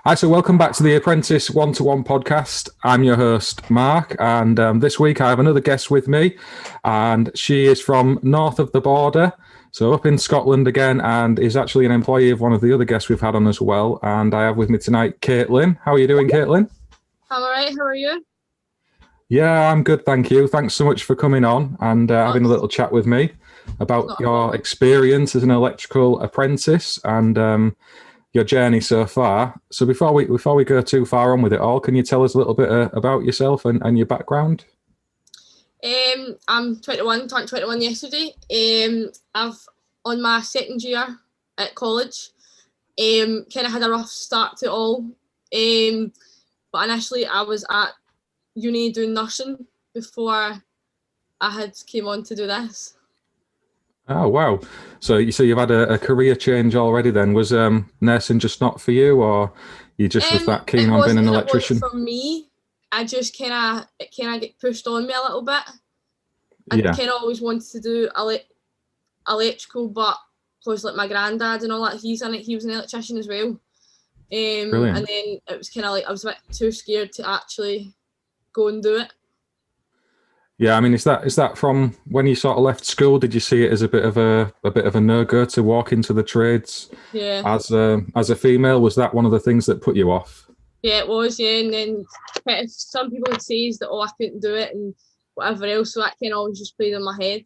Hi, so welcome back to the Apprentice One-to-One podcast. I'm your host, Mark, and this week I have another guest with me, and she is from north of the border, so up in Scotland again, and is actually an employee of one of the other guests we've had on as well. And I have with me tonight, Catlin. How are you doing, Catlin? I'm all right. How are you? Yeah, I'm good, thank you. Thanks so much for coming on and having a little chat with me It's about not a your problem. experience as an electrical apprentice and your journey so far. So before we go too far on with it all, can you tell us a little bit about yourself and your background? I'm 21, turned 21 yesterday. I've on my second year at college. Kind of had a rough start to it all. But initially I was at uni doing nursing before I had came on to do this. Oh wow! So you've had a career change already. Then was nursing just not for you, or you just was that keen It on being wasn't an that it wasn't electrician? for me. I just kind of get pushed on me a little bit. I Yeah, kind of always wanted to do electrical, but because like my granddad and all that, he was an electrician as well. And brilliant. then it was kind of like I was a bit too scared to actually go and do it. Yeah, I mean, is that from when you sort of left school? Did you see it as a bit of a no go to walk into the trades Yeah, as a female? Was that one of the things that put you off? yeah, it was. Yeah, and then some people would say that I couldn't do it and whatever else, so that kind of always just played in my head.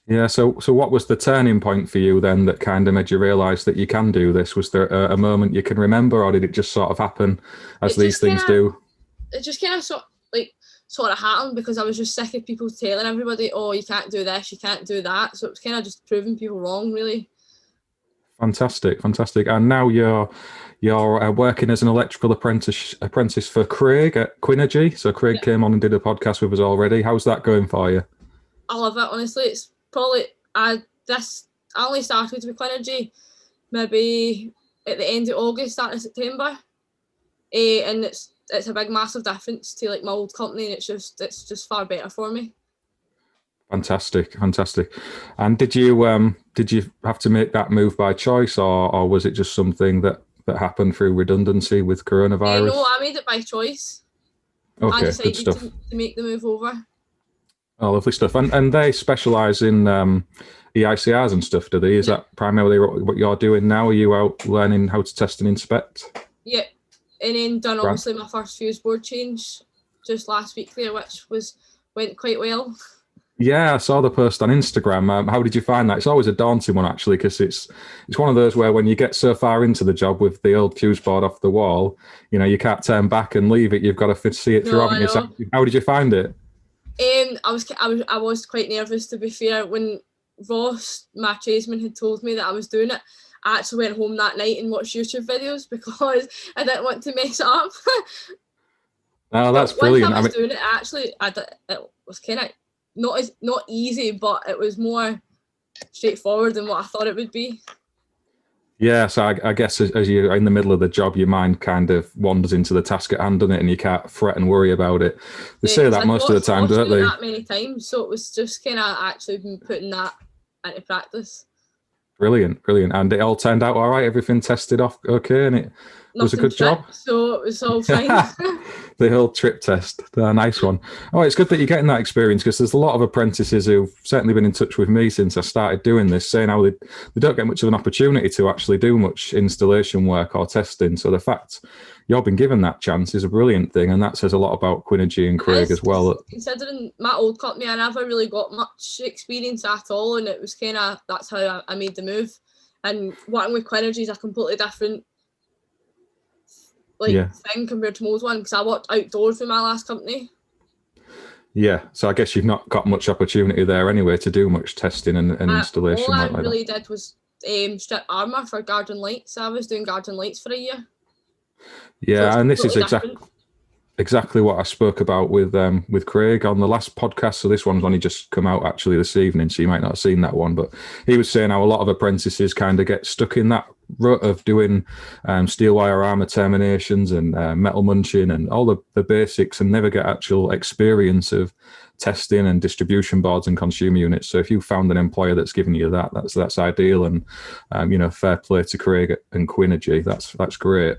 Yeah. So what was the turning point for you then that kind of made you realise that you can do this? Was there a moment you can remember, or did it just sort of happen as It these just kind things of do? it just kind of sort of happened because I was just sick of people telling everybody, oh, you can't do this, you can't do that. So it was kind of just proving people wrong, really. Fantastic, fantastic. And now you're working as an electrical apprentice for Craig at Quinnery. So Craig Yeah, came on and did a podcast with us already. How's that going for you? I love it. Honestly, it's probably I only started with Quinnery maybe at the end of August, start of September, and it's a big massive difference to like my old company, and it's just far better for me. Fantastic, fantastic. And did you have to make that move by choice, or was it just something that happened through redundancy with No, coronavirus? I made it by choice. I Okay, good decided stuff. to make the move over. Oh, lovely stuff. And they specialise in EICRs and stuff, do they? Is Yeah, that primarily what you're doing now? Are you out learning how to test and inspect? yeah, and then done Right. obviously my first fuse board change just last week there, which was went quite well. Yeah, I saw the post on Instagram. How did you find that? It's always a daunting one actually, because it's one of those where when you get so far into the job with the old fuse board off the wall, you can't turn back and leave it. You've got to see it through, No, haven't I you? So know. how did you find it? I was quite nervous to be fair when Ross, my tradesman, had told me that I was doing it. I actually went home that night and watched YouTube videos because I didn't want to mess it up. Oh, that's But once I brilliant. I was mean, doing it, it was kind of not easy, but it was more straightforward than what I thought it would be. yeah. So I guess as you're in the middle of the job, your mind kind of wanders into the task at hand, doesn't it? And you can't fret and worry about it. They Yeah, say because that I'd most of the watched time, Ross don't do it they? that many times, so it was just kind of actually been putting that into practice. Brilliant, brilliant. And it all turned out all right. Everything tested off okay, and it was a Nothing good fit, job. so it was all fine. The whole trip test. Nice one. Oh, it's good that you're getting that experience because there's a lot of apprentices who've certainly been in touch with me since I started doing this, saying how they don't get much of an opportunity to actually do much installation work or testing. So the fact you've been given that chance is a brilliant thing, and that says a lot about Quinnergy and It Craig is as because well. considering my old company, I never really got much experience at all, and it was kind of that's how I made the move. And working with Quinnergy is a completely different like Yeah, thing compared to most one because I worked outdoors with my last company. yeah. So I guess you've not got much opportunity there anyway to do much testing and All installation I work like that. really did was strip armour for garden lights. I was doing garden lights for a year, so it's Yeah, and this is completely exactly different. exactly what I spoke about with Craig on the last podcast. So this one's only just come out actually this evening, so you might not have seen that one. But he was saying how a lot of apprentices kind of get stuck in that rut of doing steel wire armor terminations and metal munching and all the basics, and never get actual experience of testing and distribution boards and consumer units. So if you found an employer that's giving you that, that's ideal. And fair play to Craig and Quinnery. That's great.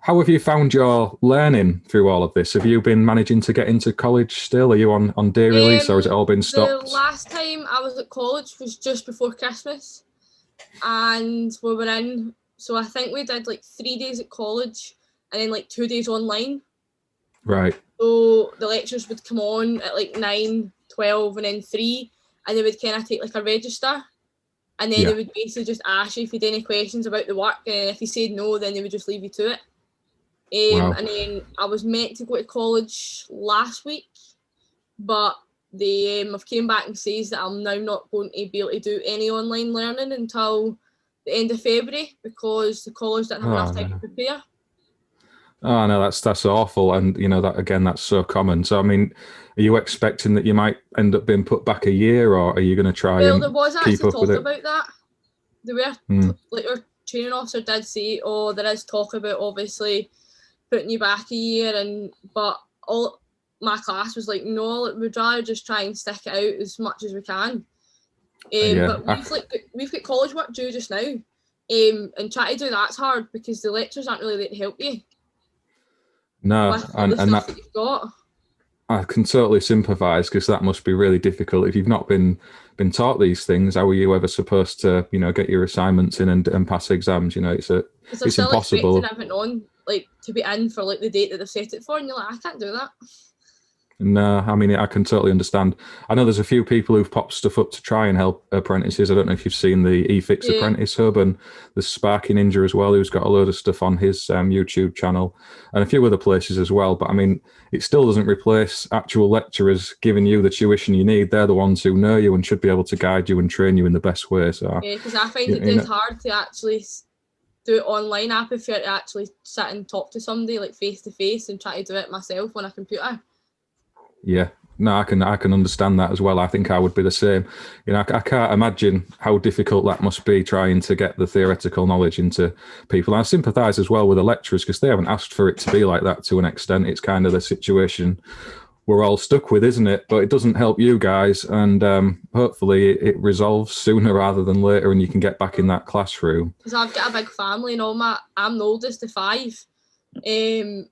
How have you found your learning through all of this? Have you been managing to get into college still? Are you on day release, or has it all been stopped? The last time I was at college was just before Christmas, and we were in. So I think we did like 3 days at college and then like 2 days online. Right. So the lectures would come on at like 9, 12 and then 3, and they would kind of take like a register, and then they would basically just ask you if you had any questions about the work, and if you said no, then they would just leave you to it. Wow. And then I was meant to go to college last week, but they have came back and says that I'm now not going to be able to do any online learning until the end of February, because the college didn't have enough time to prepare. Oh no, that's awful, and that again, that's so common. So I mean, are you expecting that you might end up being put back a year, or are you going to try and there was keep actually up with talk it? about that. There were like our training officer did say, "Oh, there is talk about obviously putting you back a year," but all my class was like, "No, we'd rather just try and stick it out as much as we can." But we've got college work due just now, and try to do that's hard because the lectures aren't really there to help you. No, and that you've got. I can totally sympathise, because that must be really difficult if you've not been taught these things. How are you ever supposed to get your assignments in and pass exams? It's impossible. Everything on like to be in for like the date that they've set it for, and you're like, I can't do that. No, I mean, I can totally understand. I know there's a few people who've popped stuff up to try and help apprentices. I don't know if you've seen the eFix Apprentice Hub, and there's Sparky Ninja as well, who's got a load of stuff on his YouTube channel, and a few other places as well. But I mean, it still doesn't replace actual lecturers giving you the tuition you need. They're the ones who know you and should be able to guide you and train you in the best way. So yeah, because I find it hard to actually do it online. I prefer to actually sit and talk to somebody like face to face and try to do it myself on a computer. Yeah, no, I can understand that as well. I think I would be the same. I can't imagine how difficult that must be, trying to get the theoretical knowledge into people. And I sympathise as well with the lecturers, because they haven't asked for it to be like that to an extent. It's kind of the situation we're all stuck with, isn't it? But it doesn't help you guys, and hopefully it resolves sooner rather than later, and you can get back in that classroom. Because I've got a big family, and I'm the oldest of 5. And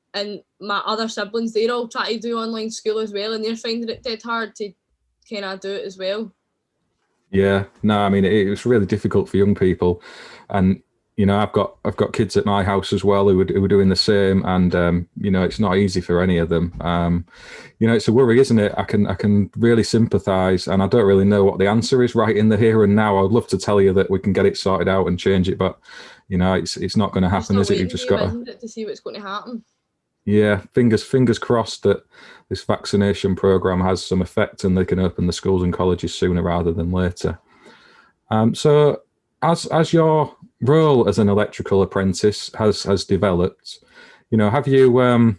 my other siblings, they're all trying to do online school as well, and they're finding it dead hard to kind of do it as well. Yeah, no, I mean, it's really difficult for young people, and I've got kids at my house as well who are doing the same, and it's not easy for any of them. It's a worry, isn't it? I can really sympathise, and I don't really know what the answer is right in the here and now. I'd love to tell you that we can get it sorted out and change it, but it's not going to happen, is it? You've just got to see what's going to happen. Yeah, fingers crossed that this vaccination program has some effect and they can open the schools and colleges sooner rather than later. So, as your role as an electrical apprentice has developed, have you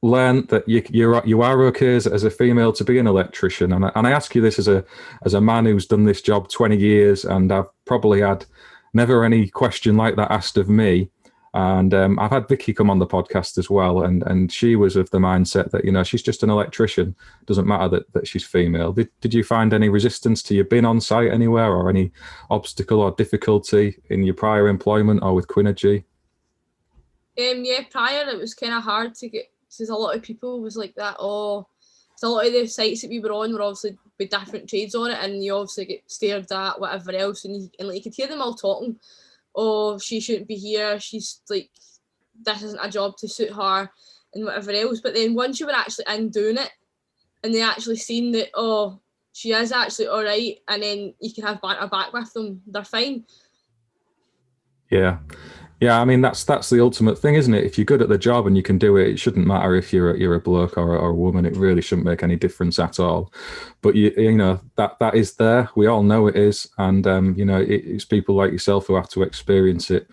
learned that you are okay as a female to be an electrician? And I ask you this as a man who's done this job 20 years, and I've probably had never any question like that asked of me. And I've had Vicky come on the podcast as well, and she was of the mindset that she's just an electrician. Doesn't matter that she's female. Did you find any resistance to you being on site anywhere, or any obstacle or difficulty in your prior employment or with Quinnery? Yeah, prior it was kind of hard to get, because a lot of people was like that. So a lot of the sites that we were on were obviously with different trades on it, and you obviously get stared at, whatever else, and like you could hear them all talking. Oh, she shouldn't be here, she's like, this isn't a job to suit her, and whatever else. But then once you were actually in doing it, and they actually seen that, oh, she is actually all right, and then you can have banter back with them, they're fine. Yeah, I mean, that's the ultimate thing, isn't it? If you're good at the job and you can do it, it shouldn't matter if you're a bloke or a woman. It really shouldn't make any difference at all. But that is there. We all know it is, and it's people like yourself who have to experience it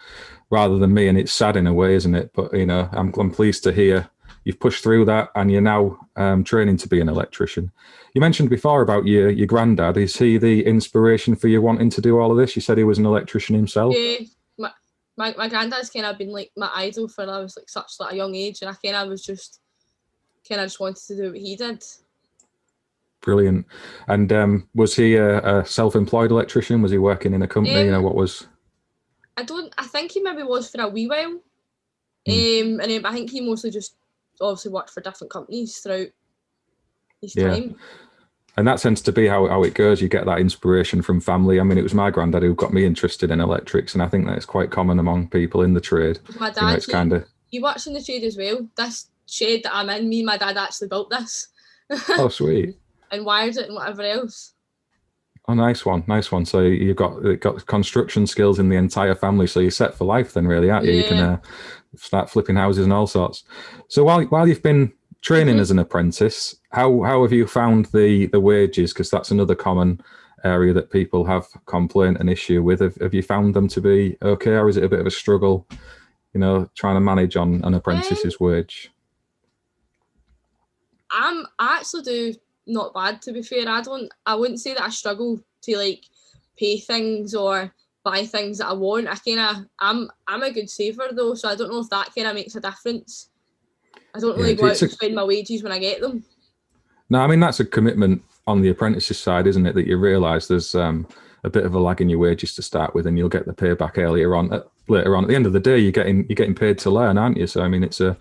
rather than me. And it's sad in a way, isn't it? But I'm pleased to hear you've pushed through that and you're now training to be an electrician. You mentioned before about your granddad. Is he the inspiration for you wanting to do all of this? You said he was an electrician himself. Yeah, my granddad's kind of been like my idol for I was like such like a young age, and I kind of was just wanted to do what he did. Brilliant. And was he a self-employed electrician? Was he working in a company? You know, what was? I think he maybe was for a wee while. And I think he mostly just obviously worked for different companies throughout his time. And that tends to be how it goes. You get that inspiration from family. I mean, it was my granddad who got me interested in electrics, and I think that's quite common among people in the trade. My dad, he works in the trade as well. This shed that I'm in, me and my dad actually built this. Oh, sweet. And wired it and whatever else. Oh, nice one, nice one. So you've got construction skills in the entire family. So you're set for life then, really, aren't you? You can start flipping houses and all sorts. So while you've been training as an apprentice, how have you found the wages? Because that's another common area that people have complaint and issue with. Have you found them to be okay, or is it a bit of a struggle, you know, trying to manage on an apprentice's wage? I actually do not bad, to be fair. I wouldn't say that I struggle to like pay things or buy things that I want. I'm a good saver though, so I don't know if that kind of makes a difference. I don't really go out and spend my wages when I get them. No, I mean, that's a commitment on the apprentice's side, isn't it? That you realise there's a bit of a lag in your wages to start with, and you'll get the payback later on. At the end of the day, you're getting paid to learn, aren't you? So I mean, it's a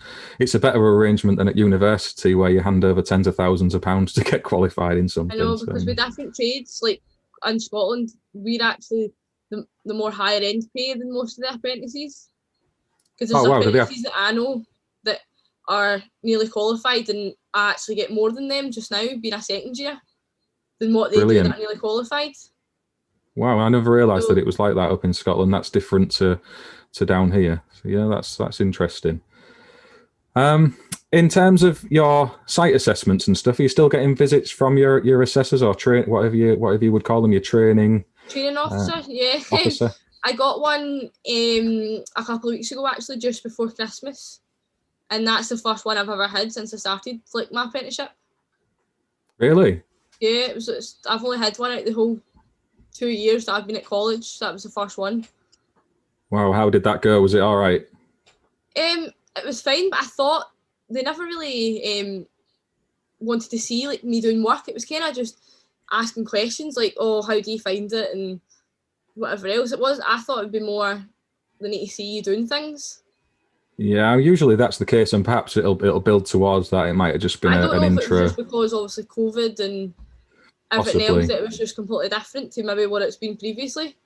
better arrangement than at university where you hand over tens of thousands of pounds to get qualified in something. I know, because with different trades, like in Scotland, we're actually the more higher end pay than most of the apprentices. Because there's apprentices that I know that are nearly qualified, and I actually get more than them just now, being a second year, than what they do that are nearly qualified. Wow, I never realised that it was like that up in Scotland. That's different to down here. So yeah, that's interesting. In terms of your site assessments and stuff, are you still getting visits from your assessors or whatever you would call them, your training officer? Yeah. Officer. I got one a couple of weeks ago, actually, just before Christmas, and that's the first one I've ever had since I started like my apprenticeship. Really? Yeah, I've only had one out the whole 2 years that I've been at college. So that was the first one. Wow, how did that go? Was it all right? It was fine, but I thought they never really wanted to see like me doing work. It was kind of just asking questions like, "Oh, how do you find it?" and whatever else it was. I thought it'd be more they need to see you doing things. Yeah, usually that's the case, and perhaps it'll build towards that. It might have just been an intro. I don't know if it was just because obviously COVID and everything else, it was just completely different to maybe what it's been previously.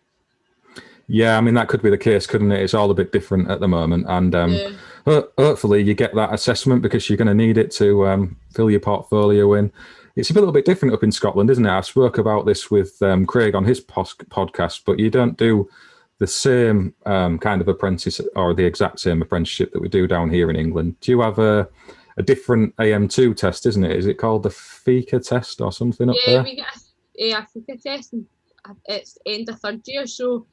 Yeah, I mean, that could be the case, couldn't it? It's all a bit different at the moment. And hopefully you get that assessment, because you're going to need it to fill your portfolio in. It's a little bit different up in Scotland, isn't it? I spoke about this with Craig on his podcast, but you don't do the same kind of apprentice or the exact same apprenticeship that we do down here in England. Do you have a different AM2 test, isn't it? Is it called the FICA test or something up there? Yeah, we get a FICA test, and it's end of third year. So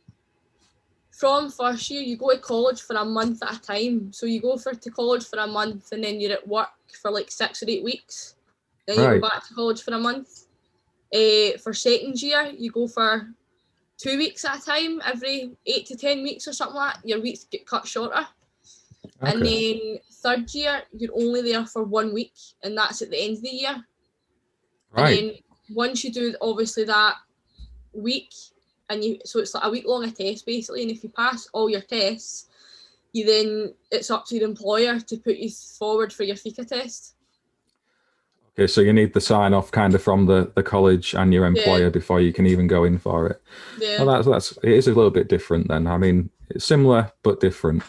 from first year, you go to college for a month at a time. So you go to college for a month, and then you're at work for like 6 or 8 weeks. Then you go back to college for a month. For second year, you go for 2 weeks at a time. Every 8 to 10 weeks or something like that, your weeks get cut shorter. Okay. And then third year, you're only there for 1 week, and that's at the end of the year. Right. And then once you do obviously that week, so it's like a week long test basically, and if you pass all your tests, it's up to the employer to put you forward for your FICA test. Okay, so you need the sign off kind of from the college and your employer before you can even go in for it. Yeah. Well, it is a little bit different then. I mean, it's similar but different.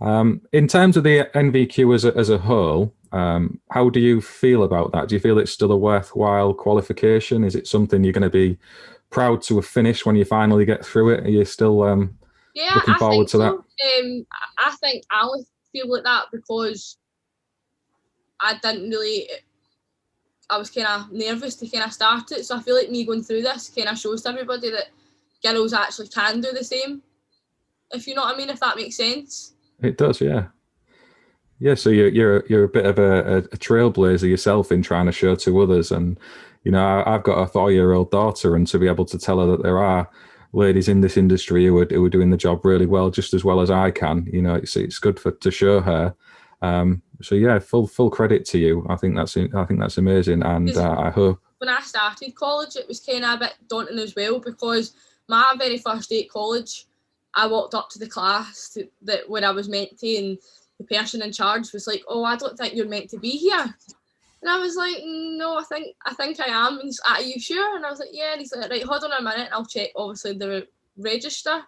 In terms of the NVQ as a whole, how do you feel about that? Do you feel it's still a worthwhile qualification? Is it something you're going to be proud to have finished when you finally get through it? Are you still looking forward to that? I think I only feel like that because I was kind of nervous to kind of start it. So I feel like me going through this kind of shows to everybody that girls actually can do the same. If you know what I mean, if that makes sense. It does, yeah. Yeah, so you're a bit of a trailblazer yourself in trying to show to others, and I've got a 4-year-old daughter, and to be able to tell her that there are ladies in this industry who are doing the job really well, just as well as I can. It's good to show her. So yeah, full credit to you. I think that's amazing, and I hope. When I started college, it was kind of a bit daunting as well, because my very first day at college, I walked up to the class that when I was meant to, and the person in charge was like, "Oh, I don't think you're meant to be here." And I was like, "No, I think I am." And he's like, "Are you sure?" And I was like, "Yeah." And he's like, "Right, hold on a minute, and I'll check obviously the register."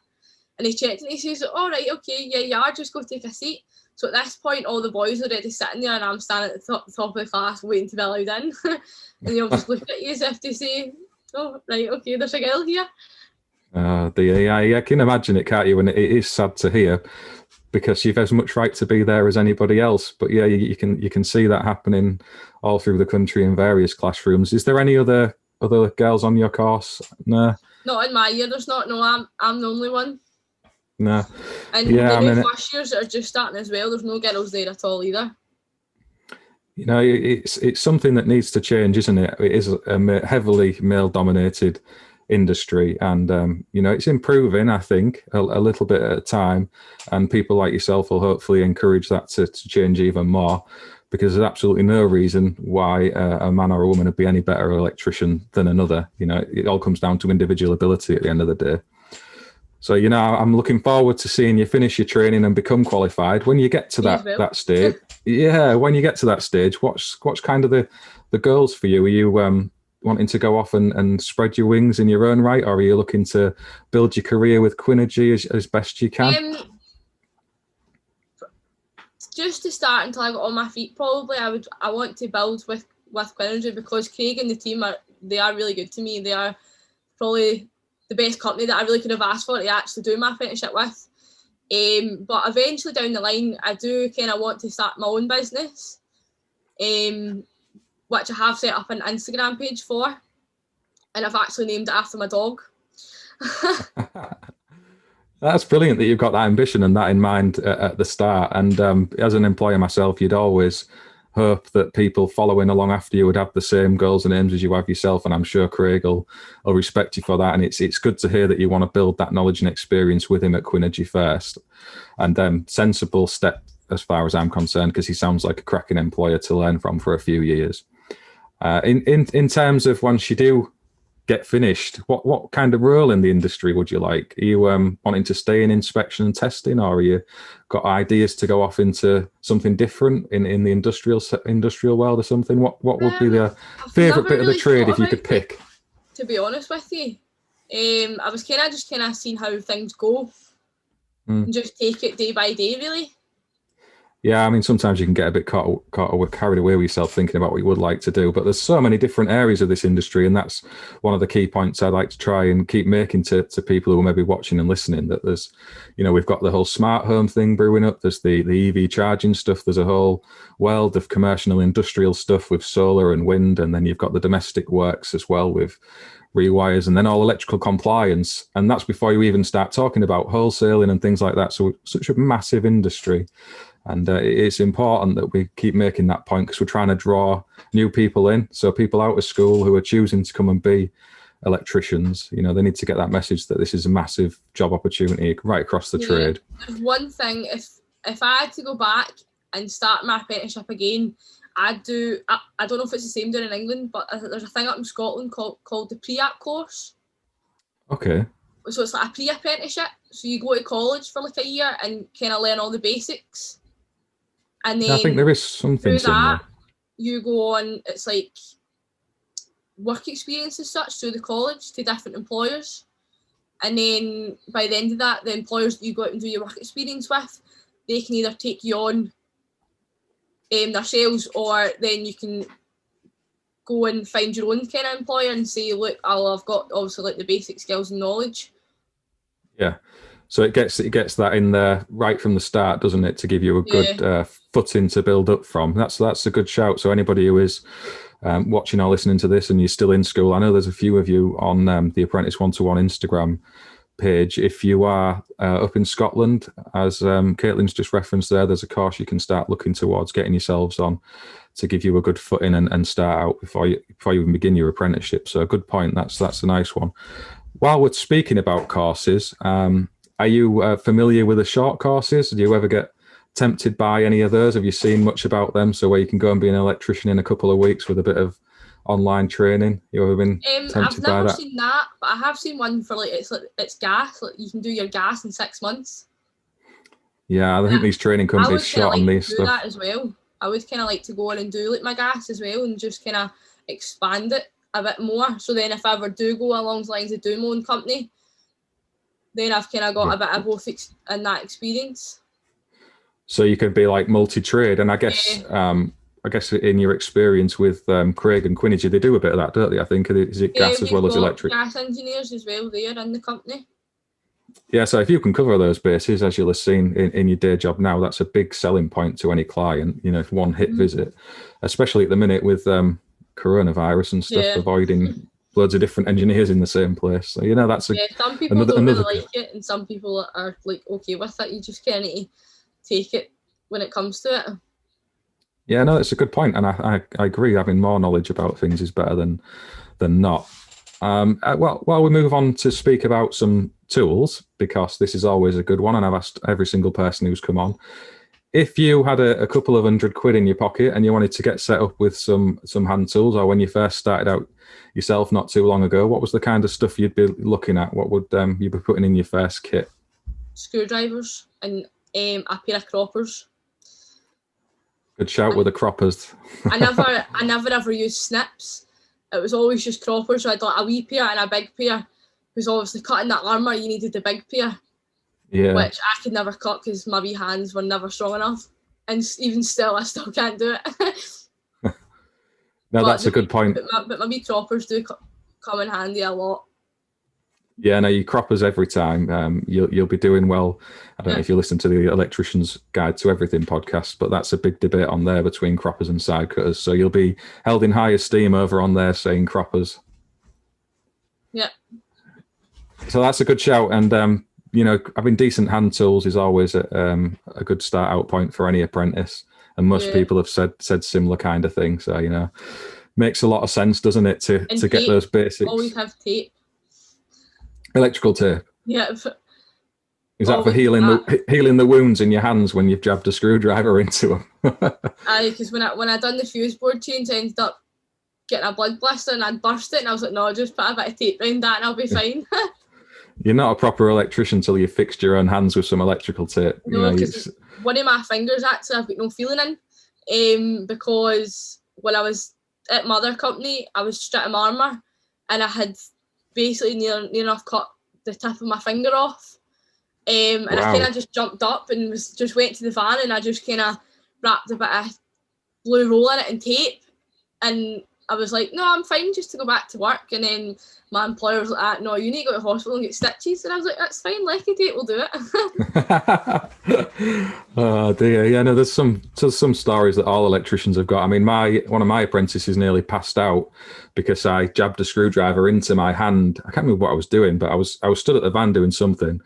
And he checked and he says, "All right, okay, yeah, you are, just go take a seat." So at this point, all the boys are already sitting there, and I'm standing at the top of the class waiting to be allowed in. And they'll just look at you as if to say, "Oh, right, okay, there's a girl here." I can imagine it, can't you? And it is sad to hear, because you've as much right to be there as anybody else. But yeah, you can see that happening all through the country in various classrooms. Is there any other girls on your course? No. Not in my year. There's not. No, I'm the only one. No. And yeah, the new first years that are just starting as well, there's no girls there at all either. It's something that needs to change, isn't it? It is a heavily male-dominated industry, and it's improving, I think, a little bit at a time, and people like yourself will hopefully encourage that to change even more, because there's absolutely no reason why a man or a woman would be any better electrician than another. It all comes down to individual ability at the end of the day. So, I'm looking forward to seeing you finish your training and become qualified. When you get to that stage, when you get to that stage, what's kind of the goals for you? Are you wanting to go off and spread your wings in your own right, or are you looking to build your career with Quinnery as best you can? Just to start until I got on my feet, probably I want to build with Quinnery, because Craig and the team are really good to me. They are probably the best company that I really could have asked for to actually do my apprenticeship with. But eventually down the line, I do kind of want to start my own business, which I have set up an Instagram page for, and I've actually named it after my dog. That's brilliant that you've got that ambition and that in mind at the start. And as an employer myself, you'd always hope that people following along after you would have the same goals and aims as you have yourself. And I'm sure Craig will respect you for that. And it's good to hear that you want to build that knowledge and experience with him at Quinnery first. And then sensible step as far as I'm concerned, because he sounds like a cracking employer to learn from for a few years. In terms of once you do get finished, what kind of role in the industry would you like? Are you wanting to stay in inspection and testing, or are you got ideas to go off into something different in the industrial world or something? What would be the favourite bit of the trade if you could pick? To be honest with you, I was kind of seeing how things go and just take it day by day, really. Yeah, I mean, sometimes you can get a bit carried away with yourself thinking about what you would like to do, but there's so many different areas of this industry, and that's one of the key points I'd like to try and keep making to people who are maybe watching and listening, that there's, we've got the whole smart home thing brewing up, there's the EV charging stuff, there's a whole world of commercial and industrial stuff with solar and wind, and then you've got the domestic works as well with rewires, and then all electrical compliance, and that's before you even start talking about wholesaling and things like that. So such a massive industry. And it's important that we keep making that point, because we're trying to draw new people in. So people out of school who are choosing to come and be electricians, they need to get that message that this is a massive job opportunity right across the trade. There's one thing, if I had to go back and start my apprenticeship again, I don't know if it's the same down in England, but there's a thing up in Scotland called the pre-app course. Okay. So it's like a pre-apprenticeship. So you go to college for like a year and kind of learn all the basics. And then I think there is something similar. You go on, it's like work experience as such through the college to different employers. And then by the end of that, the employers that you go out and do your work experience with, they can either take you on themselves, or then you can go and find your own kind of employer and say, look, I've got obviously like the basic skills and knowledge. Yeah. So it gets that in there right from the start, doesn't it, to give you a good footing to build up from. That's a good shout. So anybody who is watching or listening to this and you're still in school, I know there's a few of you on the Apprentice 1-to-1 Instagram page, if you are up in Scotland, as Caitlin's just referenced there's a course you can start looking towards getting yourselves on to give you a good footing and start out before you even begin your apprenticeship. So a good point. That's a nice one. While we're speaking about courses, are you familiar with the short courses? Do you ever get tempted by any of those? Have you seen much about them? So where you can go and be an electrician in a couple of weeks with a bit of online training? You ever been tempted I've by never that? seen that, but I have seen one for it's gas. Like you can do your gas in 6 months. Yeah, I think these training I would companies kind of short on like these to do stuff. that as well. I would kind of like to go on and do like my gas as well and just kind of expand it a bit more. So then if I ever do go along the lines of doing my own company, then I've kind of got a bit of both in that experience. So you can be like multi-trade, and I guess in your experience with Craig and Quinnery, they do a bit of that, don't they? I think is it gas as well as electric? Gas engineers as well there in the company. Yeah, so if you can cover those bases, as you'll have seen in your day job now, that's a big selling point to any client. You know, if one hit visit, especially at the minute with coronavirus and stuff, avoiding loads of different engineers in the same place. So you know, that's some people don't really like it, and some people are like okay with it. You just kind of need to take it when it comes to it. Yeah, no, that's a good point, and I agree. Having more knowledge about things is better than not. Well, while we move on to speak about some tools, because this is always a good one, and I've asked every single person who's come on, if you had a couple of £100 in your pocket and you wanted to get set up with some hand tools, or when you first started out yourself not too long ago, what was the kind of stuff you'd be looking at? What would you be putting in your first kit? Screwdrivers and a pair of croppers. Good shout with the croppers. I never ever used snips. It was always just croppers. So I had like a wee pair and a big pair. Because obviously cutting that armour, you needed the big pair. Yeah. Which I could never cut because my wee hands were never strong enough. And even still, I still can't do it. No, that's a good point. But my wee croppers do come in handy a lot. Yeah, no, you croppers every time. You'll be doing well. I don't know if you listen to the Electrician's Guide to Everything podcast, but that's a big debate on there between croppers and side cutters. So you'll be held in high esteem over on there saying croppers. Yeah. So that's a good shout. And, you know, having decent hand tools is always a good start out point for any apprentice. And most people have said similar kind of thing. So, you know, makes a lot of sense, doesn't it, to get those basics. Always have tape. Electrical tape. Yeah. Is that for healing the wounds in your hands when you've jabbed a screwdriver into them? Aye, because when I done the fuse board change, I ended up getting a blood blister and I'd burst it, and I was like, no, just put a bit of tape around that and I'll be fine. You're not a proper electrician until you fixed your own hands with some electrical tape. No, because one of my fingers actually I've got no feeling in, because when I was at my other company, I was stripping armour and I had basically near enough cut the tip of my finger off. And I kind of just jumped up and went to the van, and I just kind of wrapped a bit of blue roll in it and tape, and I was like, no, I'm fine just to go back to work. And then my employer was like, no, you need to go to the hospital and get stitches. And I was like, that's fine, Lecky tape will do it. Oh dear, yeah, no, there's some stories that all electricians have got. I mean, one of my apprentices nearly passed out because I jabbed a screwdriver into my hand. I can't remember what I was doing, but I was stood at the van doing something,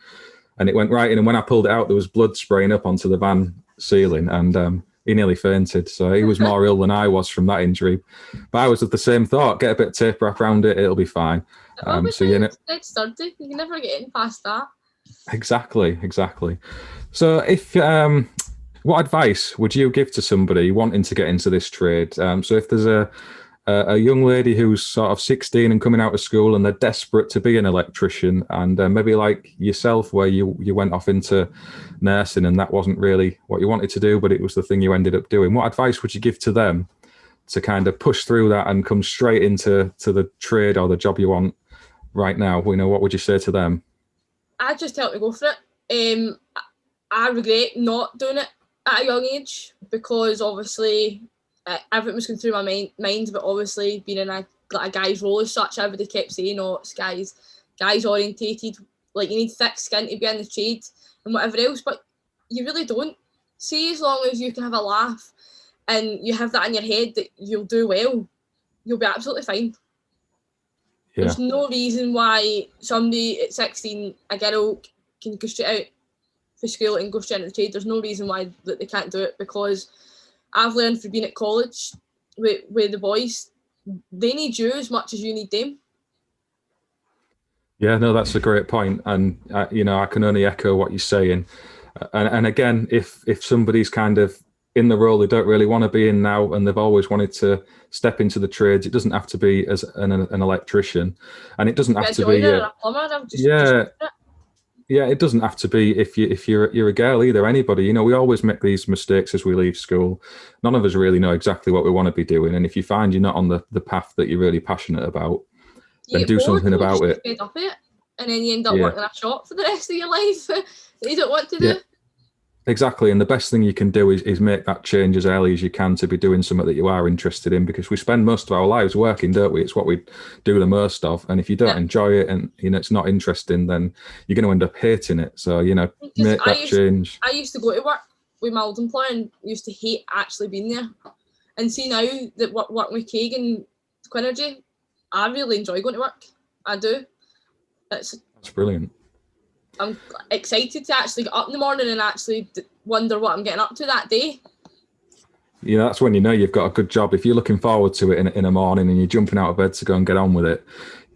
and it went right in. And when I pulled it out, there was blood spraying up onto the van ceiling, and he nearly fainted. So he was more ill than I was from that injury. But I was of the same thought: get a bit of tape wrap around it, it'll be fine. So you know, it's sturdy. You can never get in past that. Exactly. So, if what advice would you give to somebody wanting to get into this trade? So, if there's a young lady who's sort of 16 and coming out of school and they're desperate to be an electrician, and maybe like yourself, where you went off into nursing and that wasn't really what you wanted to do, but it was the thing you ended up doing, what advice would you give to them to kind of push through that and come straight into the trade or the job you want right now? You know, what would you say to them? I just tell them to go for it. I regret not doing it at a young age, because obviously everything was going through my mind, but obviously being in a guy's role as such, everybody kept saying, oh, it's guys orientated, like you need thick skin to be in the trade and whatever else, but you really don't. See, as long as you can have a laugh and you have that in your head that you'll do well, you'll be absolutely fine. There's no reason why somebody at 16, a girl, can go straight out for school and go straight into the trade. There's no reason why that they can't do it, because I've learned from being at college with the boys, they need you as much as you need them. Yeah, no, that's a great point, and you know, I can only echo what you're saying. And again, if somebody's kind of in the role they don't really want to be in now, and they've always wanted to step into the trades, it doesn't have to be as an electrician, and it doesn't have to be a plumber. Yeah, it doesn't have to be if you're a girl either. Anybody, you know, we always make these mistakes as we leave school. None of us really know exactly what we want to be doing, and if you find you're not on the path that you're really passionate about, then do something about it. Fed up it, and then you end up working a shop for the rest of your life that you don't want to do. Exactly, and the best thing you can do is make that change as early as you can to be doing something that you are interested in, because we spend most of our lives working, don't we? It's what we do the most of, and if you don't enjoy it and you know it's not interesting, then you're going to end up hating it. So you know, make that change. I used to go to work with my old employer and used to hate actually being there, and see now that working with Craig and Quinnery, I really enjoy going to work. I do. That's brilliant. I'm excited to actually get up in the morning and actually wonder what I'm getting up to that day. Yeah, that's when you know you've got a good job. If you're looking forward to it in a morning and you're jumping out of bed to go and get on with it,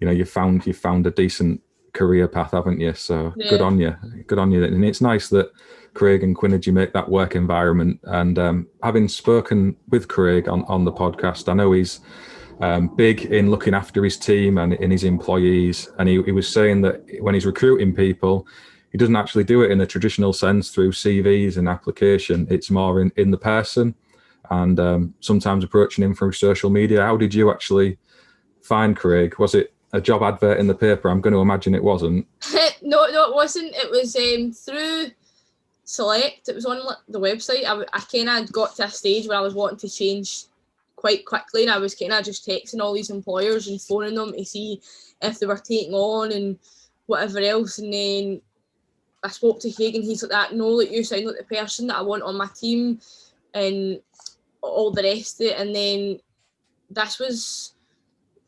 you know, you've found a decent career path, haven't you? So good on you. And it's nice that Craig and Quinnery make that work environment. And having spoken with Craig on the podcast, I know he's big in looking after his team and in his employees. And he was saying that when he's recruiting people, he doesn't actually do it in a traditional sense through CVs and application. It's more in the person, and sometimes approaching him through social media. How did you actually find Craig? Was it a job advert in the paper? I'm going to imagine it wasn't. No, it wasn't. It was through Select. It was on the website. I kind of got to a stage where I was wanting to change quite quickly, and I was kind of just texting all these employers and phoning them to see if they were taking on and whatever else. And then I spoke to Craig and he's like, that no, like, you sound like the person that I want on my team and all the rest of it. And then this was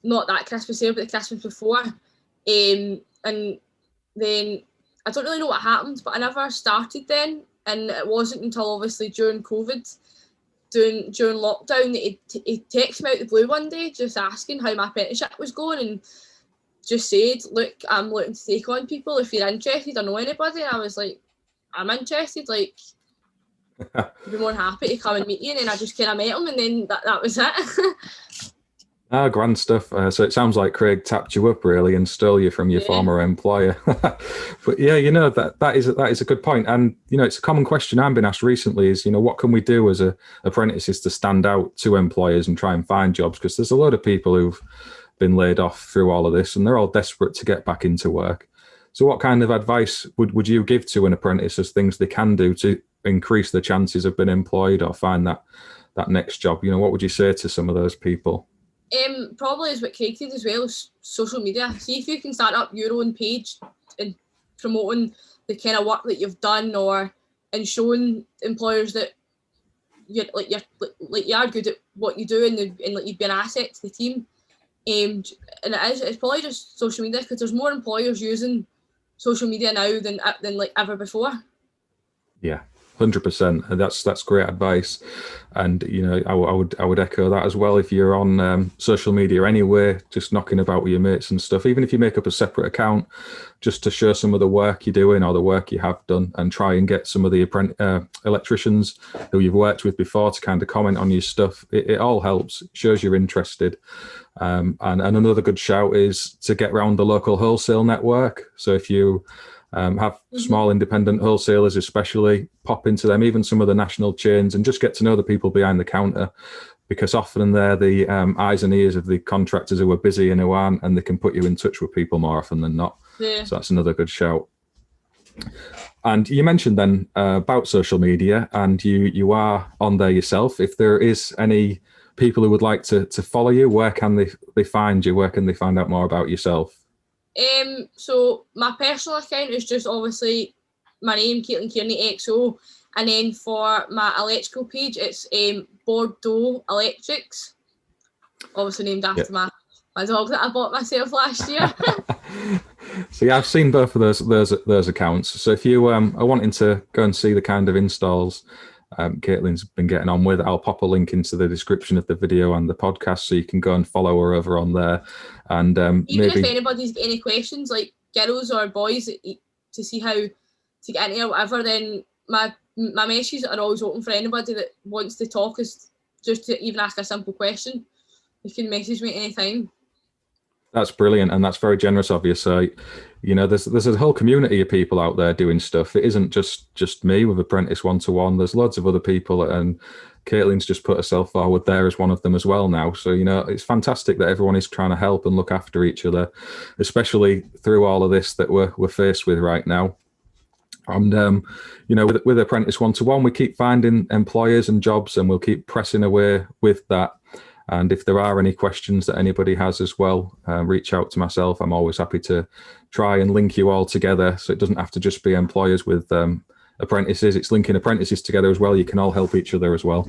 not that Christmas here, but the Christmas before, and then I don't really know what happened, but I never started then, and it wasn't until obviously during COVID, during lockdown, that he texted me out the blue one day just asking how my apprenticeship was going, and just said, look, I'm looking to take on people if you're interested or know anybody. And I was like, I'm interested, like I'd be more than happy to come and meet you. And then I just kind of met him, and then that was it. Grand stuff. So it sounds like Craig tapped you up really and stole you from your former employer. But yeah, you know, that is a good point. And you know, it's a common question I've been asked recently is, you know, what can we do as apprentices to stand out to employers and try and find jobs? Because there's a load of people who've been laid off through all of this, and they're all desperate to get back into work. So what kind of advice would you give to an apprentice as things they can do to increase their chances of being employed or find that next job? You know, what would you say to some of those people? Probably is what Craig did as well, is social media. See if you can start up your own page and promoting the kind of work that you've done, and showing employers that you are good at what you do, and like you'd be an asset to the team. And it's probably just social media, because there's more employers using social media now than like ever before. Yeah. 100%. And that's great advice. And you know, I would echo that as well. If you're on social media anyway, just knocking about with your mates and stuff, even if you make up a separate account just to show some of the work you're doing or the work you have done, and try and get some of the electricians who you've worked with before to kind of comment on your stuff. It all helps. It shows you're interested. And another good shout is to get around the local wholesale network. So if you have small independent wholesalers, especially, pop into them, even some of the national chains, and just get to know the people behind the counter, because often they're the eyes and ears of the contractors who are busy and who aren't, and they can put you in touch with people more often than not. Yeah. So that's another good shout. And you mentioned then about social media, and you are on there yourself. If there is any people who would like to follow you, where can they find you? Where can they find out more about yourself? So my personal account is just obviously my name, Catlin Kearney XO, and then for my electrical page, it's Bordeaux Electrics, obviously named after my my dog that I bought myself last year. So yeah, I've seen both of those accounts. So if you are wanting to go and see the kind of installs Caitlin's been getting on with, I'll pop a link into the description of the video and the podcast so you can go and follow her over on there. And even maybe if anybody's got any questions, like girls or boys, to see how to get into or whatever, then my messages are always open for anybody that wants to talk, is just to even ask a simple question. You can message me anytime. That's brilliant, and that's very generous of you. So, you know, there's a whole community of people out there doing stuff. It isn't just me with Apprentice 1-to-1. There's loads of other people, and Caitlin's just put herself forward there as one of them as well now. So, you know, it's fantastic that everyone is trying to help and look after each other, especially through all of this that we're faced with right now. And you know, with Apprentice 1-to-1, we keep finding employers and jobs, and we'll keep pressing away with that. And if there are any questions that anybody has as well, reach out to myself. I'm always happy to try and link you all together, so it doesn't have to just be employers with apprentices. It's linking apprentices together as well. You can all help each other as well.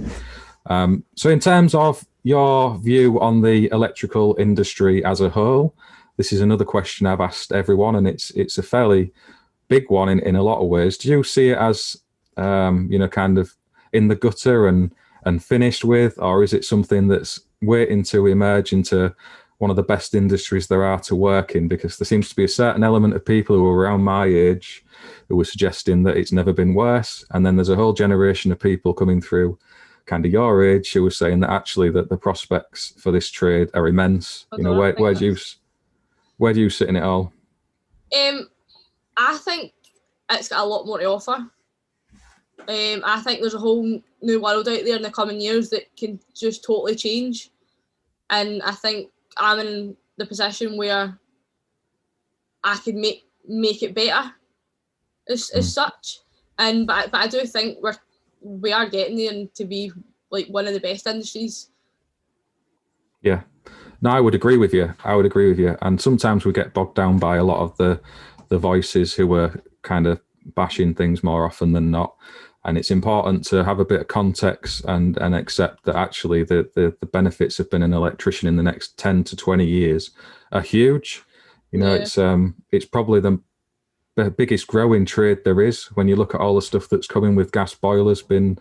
So in terms of your view on the electrical industry as a whole, this is another question I've asked everyone, and it's a fairly big one in a lot of ways. Do you see it as you know, kind of in the gutter and finished with, or is it something that's waiting to emerge into one of the best industries there are to work in? Because there seems to be a certain element of people who are around my age who are suggesting that it's never been worse, and then there's a whole generation of people coming through kind of your age who are saying that actually that the prospects for this trade are immense. You know, where do you sit in it all? I think it's got a lot more to offer. I think there's a whole new world out there in the coming years that can just totally change, and I think I'm in the position where I could make it better as such. And but I do think we are getting there, and to be like one of the best industries. Yeah, no, I would agree with you. And sometimes we get bogged down by a lot of the voices who are kind of bashing things more often than not. And it's important to have a bit of context and accept that actually the benefits of being an electrician in the next 10 to 20 years are huge. You know, it's probably the biggest growing trade there is. When you look at all the stuff that's coming with gas boilers, been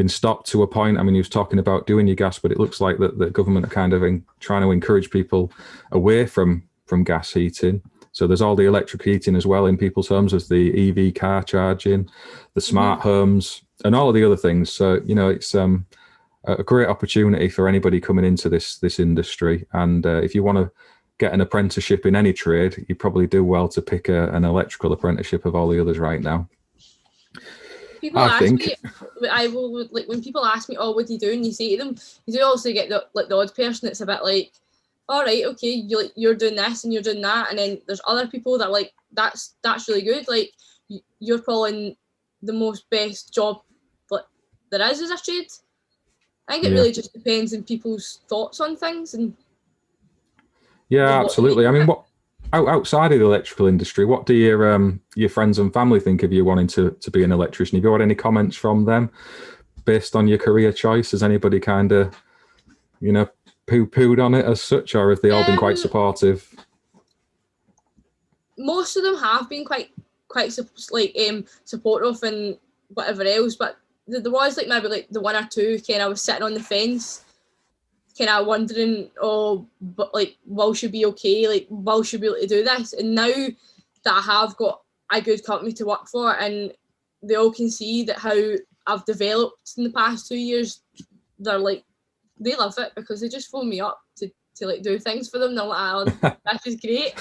stopped to a point. I mean, he was talking about doing your gas, but it looks like that the government are kind of trying to encourage people away from gas heating. So there's all the electric heating as well in people's homes. There's the EV car charging, the smart homes, and all of the other things. So, you know, it's a great opportunity for anybody coming into this industry. And if you want to get an apprenticeship in any trade, you probably do well to pick an electrical apprenticeship of all the others right now. People ask me, I will, like, when people ask me, "Oh, what do you do?" and you say to them, you do also get the odd person that's a bit like, all right, okay, you're doing this and you're doing that, and then there's other people that are like, that's really good, like you're probably the most best job there is as a trade. I think it really just depends on people's thoughts on things. And yeah, absolutely. I mean, what outside of the electrical industry, what do your friends and family think of you wanting to be an electrician? Have you had any comments from them based on your career choice? Has anybody kind of, you know, poo-pooed on it as such, or have they all been quite supportive? Most of them have been quite supportive and whatever else, but there was like maybe like the one or two kind of was sitting on the fence, kind of wondering, oh, but like, will she be okay? Like, will she be able to do this? And now that I have got a good company to work for, and they all can see that how I've developed in the past 2 years, they're like, they love it because they just phone me up to like do things for them. They're like, oh, that is great.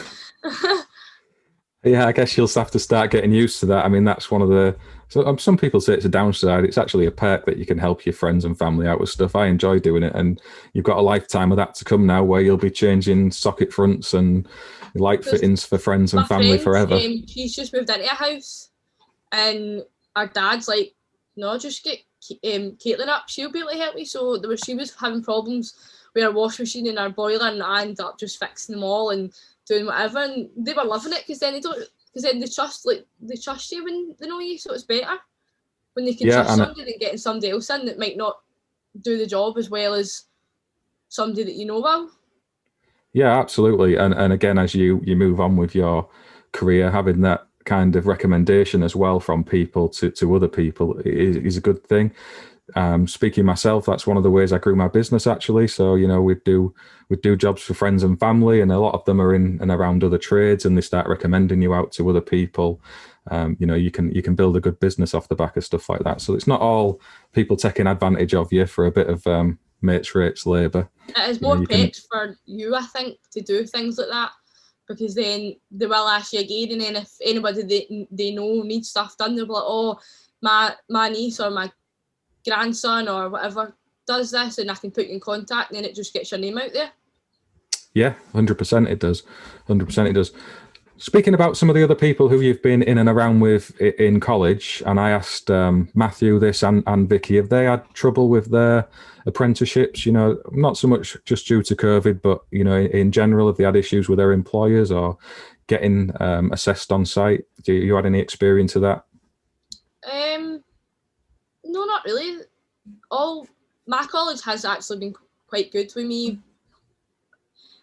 Yeah, I guess you'll have to start getting used to that. I mean, that's one of the, so some people say it's a downside. It's actually a perk that you can help your friends and family out with stuff. I enjoy doing it, and you've got a lifetime of that to come now, where you'll be changing socket fronts and light fittings for friends and family forever. She's just moved into a house, and our dad's like, no, just get Caitlin up, she'll be able to help me. So she was having problems with our washing machine and our boiler, and I ended up just fixing them all and doing whatever, and they were loving it because then they trust you when they know you. So it's better when they can trust somebody than getting somebody else in that might not do the job as well as somebody that you know well. Yeah, absolutely. And again, as you move on with your career, having that kind of recommendation as well from people to other people is a good thing. Speaking myself, that's one of the ways I grew my business actually. So, we'd do jobs for friends and family, and a lot of them are in and around other trades, and they start recommending you out to other people. You can build a good business off the back of stuff like that. So it's not all people taking advantage of you for a bit of mates rates labour. It is You know, more you can. perks for you, I think, to do things like that, because then they will ask you again, and then if anybody they know needs stuff done, they'll be like, oh, my niece or my grandson or whatever does this, and I can put you in contact, and then it just gets your name out there. Yeah, 100% it does. 100% it does. Speaking about some of the other people who you've been in and around with in college, and I asked Matthew this and Vicky, have they had trouble with their apprenticeships? Not so much just due to COVID, but in general, have they had issues with their employers or getting assessed on site? Do you had any experience of that? No, not really. All my college has actually been quite good with me.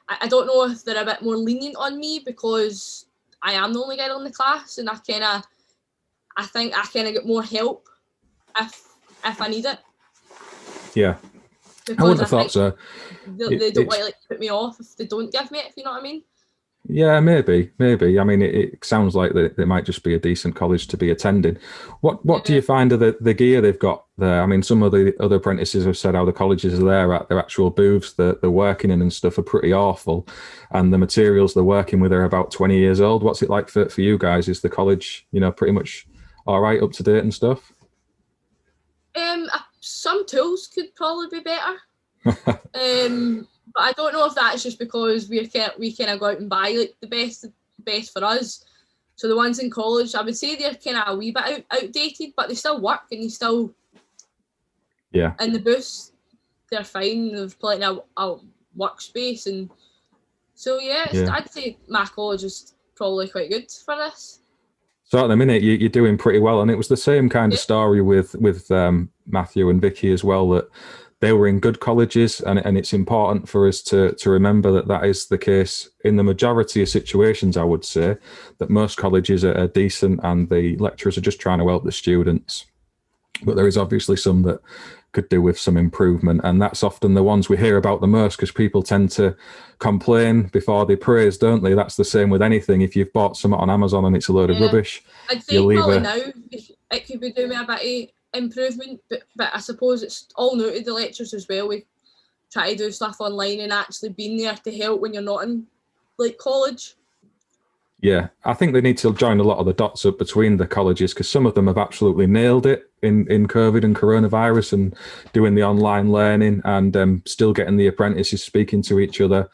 I don't know if they're a bit more lenient on me because I am the only girl in the class, and I think I kind of get more help if I need it. Yeah, Because I wouldn't have thought so. They don't want to put me off if they don't give me it, if you know what I mean. Yeah, maybe. I mean, it sounds like they might just be a decent college to be attending. What do you find of the gear they've got there? I mean, some of the other apprentices have said how the colleges are there at their actual booths that they're working in and stuff are pretty awful, and the materials they're working with are about 20 years old. What's it like for you guys? Is the college, pretty much all right, up to date and stuff? Some tools could probably be better. But I don't know if that's just because we kind of go out and buy like the best for us. So the ones in college, I would say they're kind of a wee bit outdated, but they still work and they still, Yeah. in the booths, they're fine. They've plenty of a workspace, and so Yeah. I'd say my college is probably quite good for this. So at the minute, you're doing pretty well, and it was the same kind of Yeah. story with Matthew and Vicky as well. That they were in good colleges, and it's important for us to remember that is the case in the majority of situations. I would say that most colleges are decent, and the lecturers are just trying to help the students. But there is obviously some that could do with some improvement, and that's often the ones we hear about the most because people tend to complain before they praise, don't they? That's the same with anything. If you've bought something on Amazon and it's a load of rubbish, I'd say you'll probably either now it could be doing me a bit of improvement, but I suppose it's all new to the lectures as well. We try to do stuff online and actually being there to help when you're not in like college. Yeah, I think they need to join a lot of the dots up between the colleges because some of them have absolutely nailed it in COVID and coronavirus and doing the online learning and still getting the apprentices speaking to each other.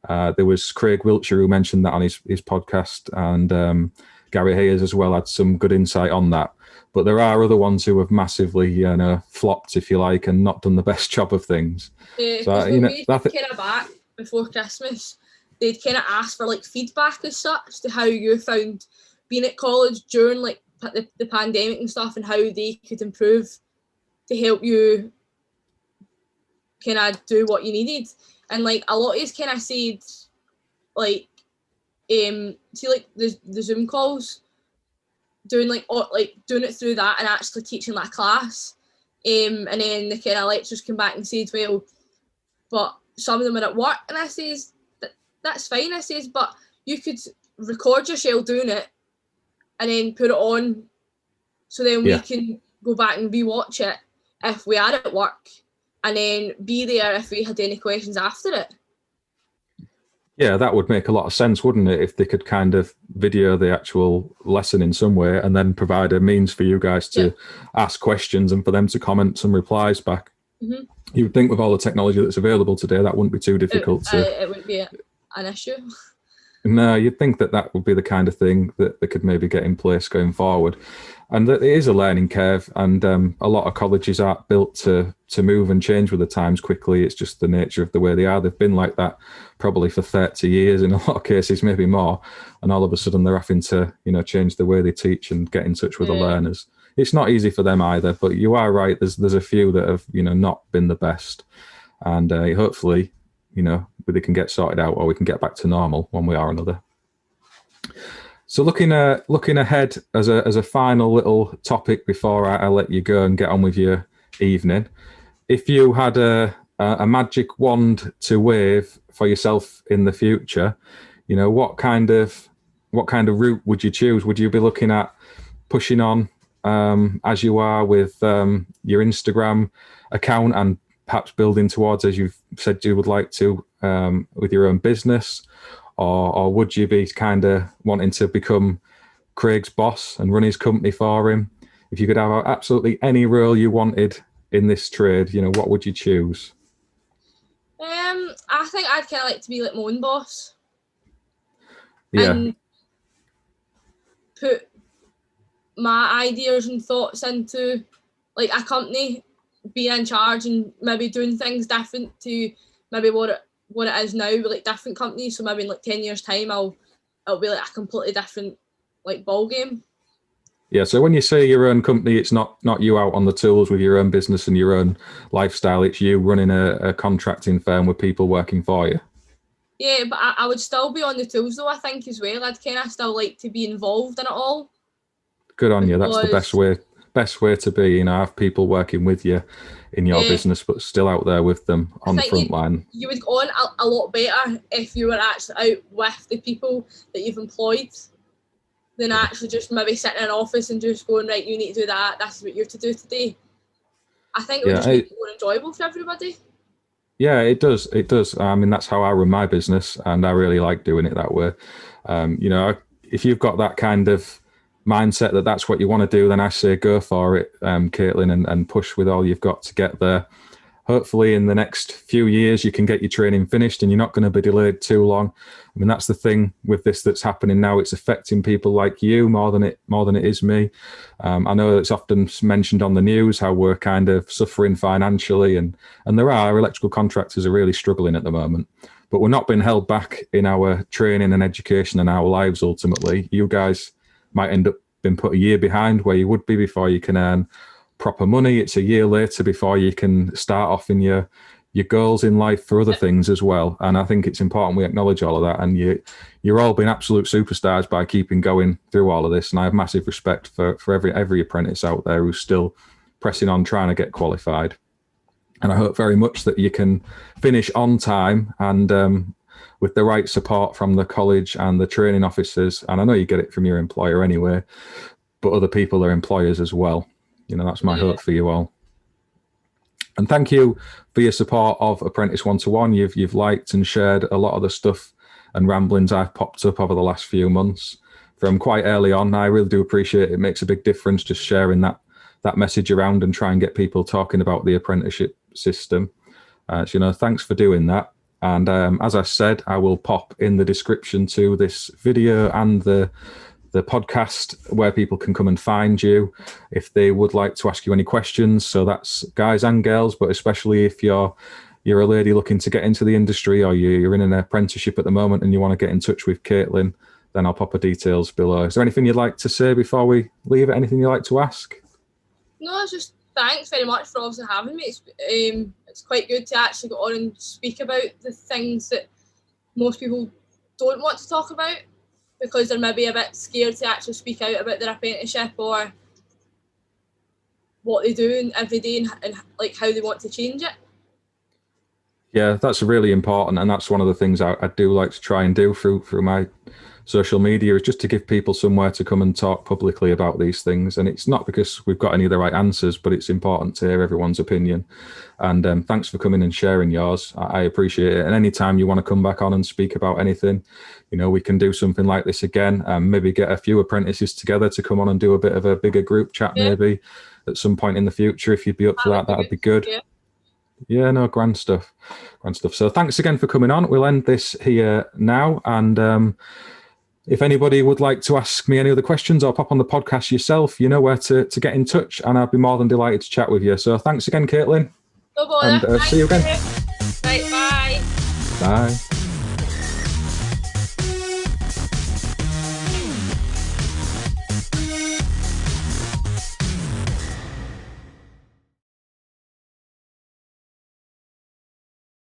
There was Craig Wiltshire who mentioned that on his podcast, and Gary Hayes as well had some good insight on that. But there are other ones who have massively, flopped, if you like, and not done the best job of things. So when we kind of back before Christmas, they'd kind of ask for like feedback as such to how you found being at college during like the pandemic and stuff, and how they could improve to help you kind of do what you needed. And like a lot of us kind of said, like, see like the Zoom calls, doing doing it through that and actually teaching like a class. And then the kind of lecturers come back and said, well, but some of them are at work, and I says, that's fine. I says, but you could record yourself doing it and then put it on, so then we can go back and rewatch it if we are at work, and then be there if we had any questions after it. Yeah, that would make a lot of sense, wouldn't it? If they could kind of video the actual lesson in some way and then provide a means for you guys to ask questions and for them to comment some replies back. Mm-hmm. You would think with all the technology that's available today, that wouldn't be too difficult. It wouldn't be an issue. No, you'd think that would be the kind of thing that they could maybe get in place going forward. And that it is a learning curve, and a lot of colleges aren't built to move and change with the times quickly. It's just the nature of the way they are. They've been like that probably for 30 years in a lot of cases, maybe more. And all of a sudden they're having to, change the way they teach and get in touch with the learners. It's not easy for them either, but you are right. There's a few that have, not been the best. And hopefully, they can get sorted out, or we can get back to normal one way or another. So looking ahead as a final little topic before I let you go and get on with your evening, if you had a magic wand to wave for yourself in the future, what kind of route would you choose? Would you be looking at pushing on as you are with your Instagram account and perhaps building towards, as you've said you would like to, with your own business? Or would you be kind of wanting to become Craig's boss and run his company for him? If you could have absolutely any role you wanted in this trade, what would you choose? I think I'd kind of like to be like my own boss. Yeah. And put my ideas and thoughts into like a company, being in charge and maybe doing things different to maybe what it is now with like different companies. So maybe in like 10 years time it'll be like a completely different like ball game. Yeah, so when you say your own company, it's not you out on the tools with your own business and your own lifestyle, it's you running a contracting firm with people working for you. Yeah, but I would still be on the tools though, I think, as well. I'd kind of still like to be involved in it all. Good on you. That's the best way to be, have people working with you in your business, but still out there with them on the front line. You would go on a lot better if you were actually out with the people that you've employed than actually just maybe sitting in an office and just going, right, you need to do that, this is what you're to do today. I think it would just make it more enjoyable for everybody. Yeah, it does. It does. I mean, that's how I run my business, and I really like doing it that way. If you've got that kind of mindset that that's what you want to do, then I say go for it, Caitlin, and push with all you've got to get there. Hopefully in the next few years you can get your training finished and you're not going to be delayed too long. I mean, that's the thing with this that's happening now. It's affecting people like you more than it is me. I know it's often mentioned on the news how we're kind of suffering financially, and there are electrical contractors are really struggling at the moment, but we're not being held back in our training and education and our lives. Ultimately, you guys might end up being put a year behind where you would be before you can earn proper money. It's a year later before you can start off in your goals in life for other things as well. And I think it's important we acknowledge all of that. And you're all being absolute superstars by keeping going through all of this. And I have massive respect for every apprentice out there who's still pressing on trying to get qualified. And I hope very much that you can finish on time and with the right support from the college and the training officers. And I know you get it from your employer anyway, but other people are employers as well. That's my hope for you all. And thank you for your support of Apprentice 1-to-1. You've liked and shared a lot of the stuff and ramblings I've popped up over the last few months from quite early on. I really do appreciate it. It makes a big difference just sharing that message around and try and get people talking about the apprenticeship system. Thanks for doing that. And as I said, I will pop in the description to this video and the podcast where people can come and find you if they would like to ask you any questions. So that's guys and girls, but especially if you're a lady looking to get into the industry, or you're in an apprenticeship at the moment and you want to get in touch with Caitlin, then I'll pop her details below. Is there anything you'd like to say before we leave it? Anything you'd like to ask? No, it's just thanks very much for obviously having me. It's quite good to actually go on and speak about the things that most people don't want to talk about, because they're maybe a bit scared to actually speak out about their apprenticeship or what they do every day and like how they want to change it. Yeah, that's really important, and that's one of the things I do like to try and do through my social media, is just to give people somewhere to come and talk publicly about these things. And it's not because we've got any of the right answers, but it's important to hear everyone's opinion. And thanks for coming and sharing yours. I appreciate it. And anytime you want to come back on and speak about anything, we can do something like this again. Maybe get a few apprentices together to come on and do a bit of a bigger group chat, maybe at some point in the future. If you'd be up for that, that'd be good. Yeah, no, grand stuff. So thanks again for coming on. We'll end this here now. And if anybody would like to ask me any other questions or pop on the podcast yourself, you know where to get in touch, and I'd be more than delighted to chat with you. So thanks again, Caitlin. No bother. And see you again. Right, bye. Bye.